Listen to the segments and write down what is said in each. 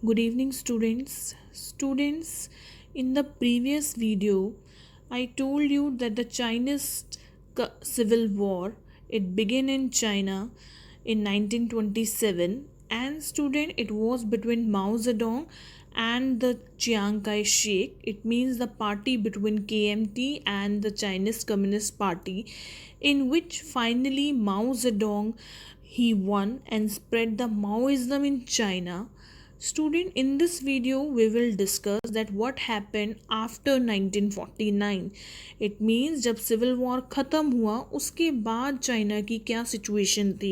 Good evening, students. Students, in the previous video, I told you that the Chinese Civil War it began in China in 1927, and student it was between Mao Zedong and the Chiang Kai-shek. It means the party between KMT and the Chinese Communist Party, in which finally Mao Zedong he won and spread the Maoism in China. Student, in this video we will discuss that what happened after 1949. It means जब civil war ख़त्म हुआ उसके बाद China की क्या situation थी.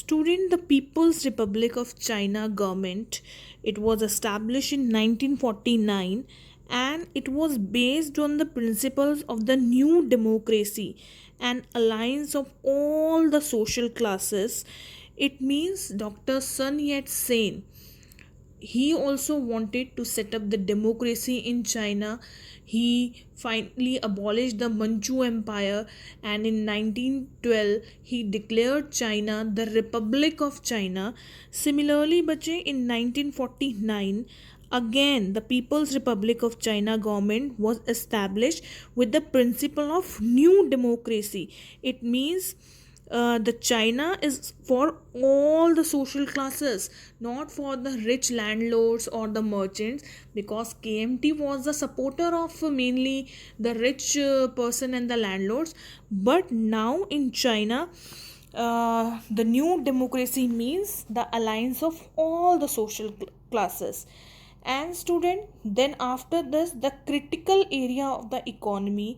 Student, the People's Republic of China government, it was established in 1949 and it was based on the principles of the new democracy and alliance of all the social classes. It means Dr. Sun Yat-sen he also wanted to set up the democracy in China. He finally abolished the Manchu Empire, and in 1912 he declared China the Republic of China. Similarly, bache, in 1949 again the People's Republic of China government was established with the principle of new democracy. It means the China is for all the social classes, not for the rich landlords or the merchants, because KMT was the supporter of mainly the rich person and the landlords. But now in China, the new democracy means the alliance of all the social classes. And student, then after this, the critical area of the economy,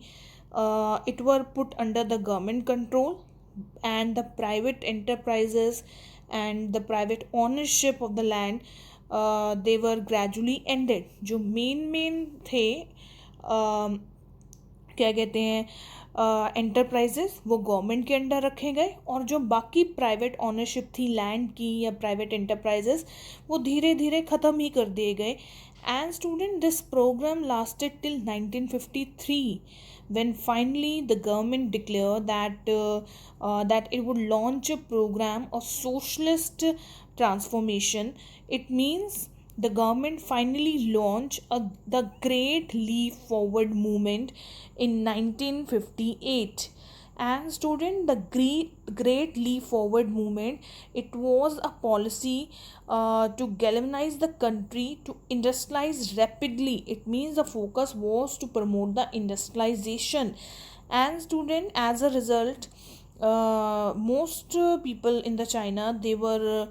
it were put under the government control, and the private enterprises and the private ownership of the land they were gradually ended. जो main थे क्या कहते हैं enterprises वो government के under रखे गए, और जो बाकी प्राइवेट ऑनरशिप थी लैंड की या प्राइवेट एंटरप्राइजेस वो धीरे धीरे ख़त्म ही कर दिए गए. And student, this program lasted till 1953 when finally the government declared that it would launch a program of socialist transformation. It means the government finally launched the Great Leap Forward movement in 1958. And student, the great leap forward movement, it was a policy to galvanize the country to industrialize rapidly. It means the focus was to promote the industrialization. And student, as a result, most people in the China they were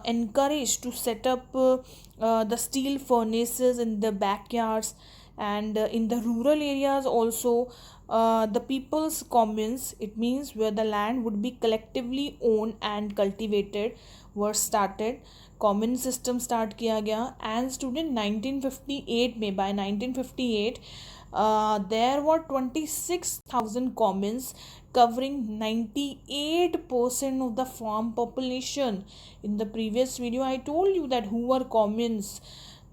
encouraged to set up the steel furnaces in the backyards, and in the rural areas also the people's communes, it means where the land would be collectively owned and cultivated, were started. Commune system start किया गया. And student 1958 में by 1958 there were 26,000 communes covering 98% of the farm population. In the previous video I told you that who were communes.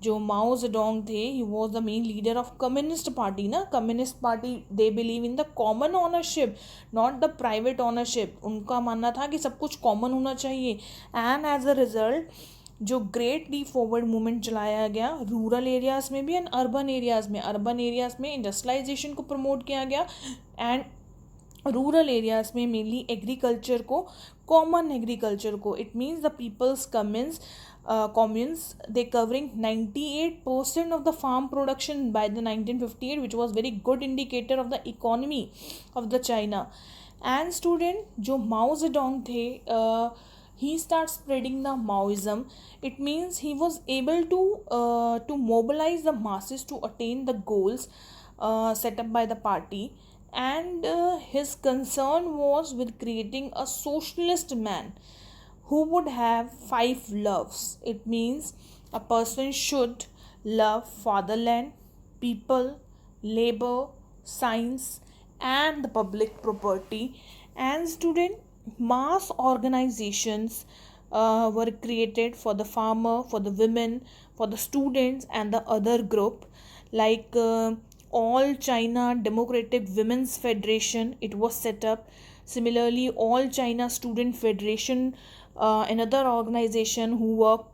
जो Mao Zedong थे he was the main leader of communist party ना. Communist party they believe in the common ownership, not the private ownership. उनका मानना था कि सब कुछ common होना चाहिए. एंड एज अ रिजल्ट जो ग्रेट लीप फॉरवर्ड मूवमेंट चलाया गया रूरल एरियाज़ में भी एंड अर्बन एरियाज़ में इंडस्ट्रियलाइजेशन को प्रमोट किया गया, एंड रूरल एरियाज़ में मेनली एग्रीकल्चर को, कॉमन एग्रीकल्चर को. It means the people's communes they covering 98% of the farm production by the 1958, which was very good indicator of the economy of the China. And student, जो Mao Zedong थे he starts spreading the Maoism. It means he was able to mobilize the masses to attain the goals set up by the party, and his concern was with creating a socialist man who would have 5 loves. It means a person should love fatherland, people, labor, science, and the public property. And student, mass organizations were created for the farmer, for the women, for the students, and the other group, like All China Democratic Women's Federation, it was set up. Similarly, All China Student Federation another organization who work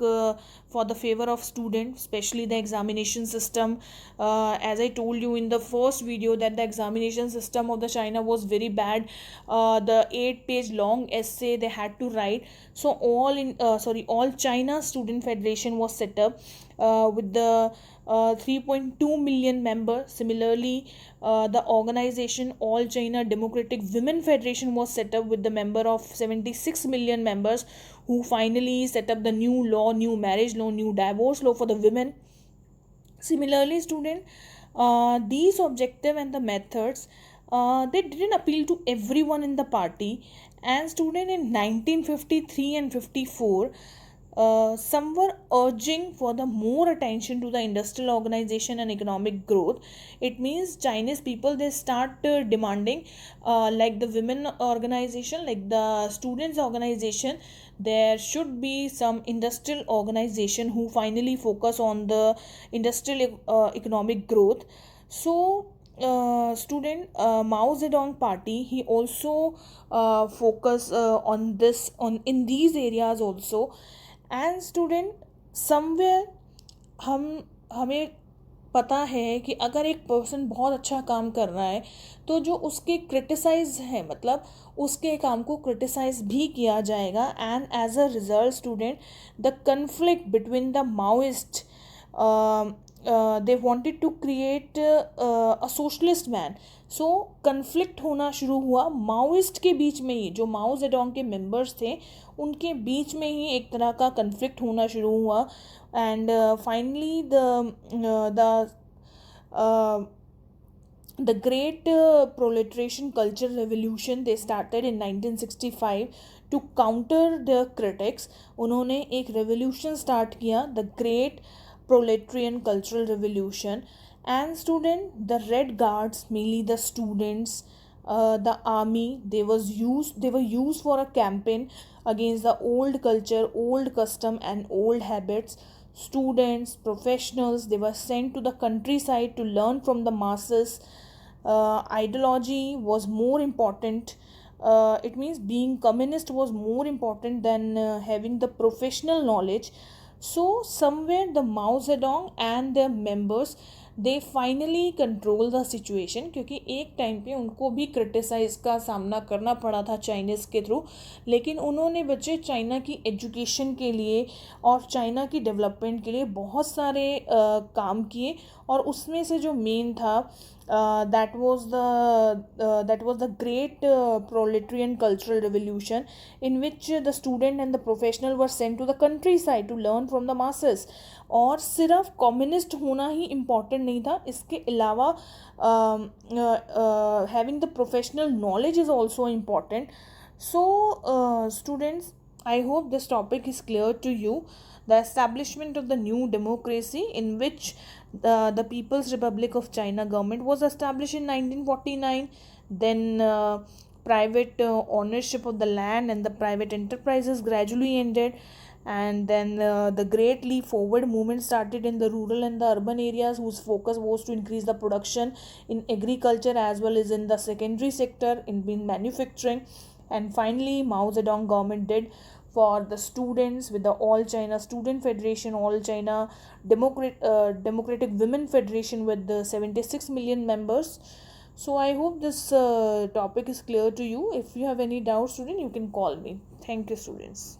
for the favor of students, especially the examination system. As I told you in the first video that the examination system of the China was very bad. The 8-page long essay they had to write. So all China Student Federation was set up with the 3.2 million members. Similarly, the organization All China Democratic Women Federation was set up with the member of 76 million members, who finally set up the new law, new marriage law, new divorce law for the women. Similarly, student, these objective and the methods, they didn't appeal to everyone in the party. And student, in 1953 and 54, some were urging for the more attention to the industrial organization and economic growth. It means Chinese people, they start demanding, like the women organization, like the students organization, there should be some industrial organization who finally focus on the industrial economic growth. So student, Mao Zedong party, he also focus on this, on in these areas also. And student, somewhere हमें पता है कि अगर एक person बहुत अच्छा काम कर रहा है तो जो उसके क्रिटिसाइज है, मतलब उसके काम को क्रिटिसाइज भी किया जाएगा. And as a result student, the conflict between the Maoist, they wanted to create a socialist man. So conflict होना शुरू हुआ माओइस्ट के बीच में ही. जो माओ जेडोंग के मेंबर्स थे उनके बीच में ही एक तरह का कन्फ्लिक्ट होना शुरू हुआ. And finally the great proletarian culture revolution they started in 1965 to counter the critics. उन्होंने एक रेवोल्यूशन स्टार्ट किया, the great proletarian cultural revolution. And student, the red guards, mainly the students, the army, they were used for a campaign against the old culture, old custom and old habits. Students, professionals, they were sent to the countryside to learn from the masses. Ideology was more important. It means being communist was more important than having the professional knowledge. So somewhere the Mao Zedong and their members, they finally control the situation, क्योंकि एक time पे उनको भी criticise का सामना करना पड़ा था चाइनीज़ के थ्रू. लेकिन उन्होंने बच्चे चाइना की एजुकेशन के लिए और चाइना की डेवलपमेंट के लिए बहुत सारे काम किए. और उसमें से जो मेन था, that was the great proletarian cultural revolution, in which the student and the professional were sent to the countryside to learn from the masses. और सिर्फ कम्युनिस्ट होना ही इम्पॉर्टेंट नहीं था, इसके अलावा having the professional knowledge is also important. So students, I hope this topic is clear to you. The establishment of the new democracy, in which the People's Republic of China government was established in 1949. Then private ownership of the land and the private enterprises gradually ended. And then the Great Leap Forward movement started in the rural and the urban areas, whose focus was to increase the production in agriculture as well as in the secondary sector in manufacturing. And finally, Mao Zedong government did for the students with the All China Student Federation, All China Democratic Women Federation with the 76 million members. So I hope this topic is clear to you. If you have any doubts, student, you can call me. Thank you, students.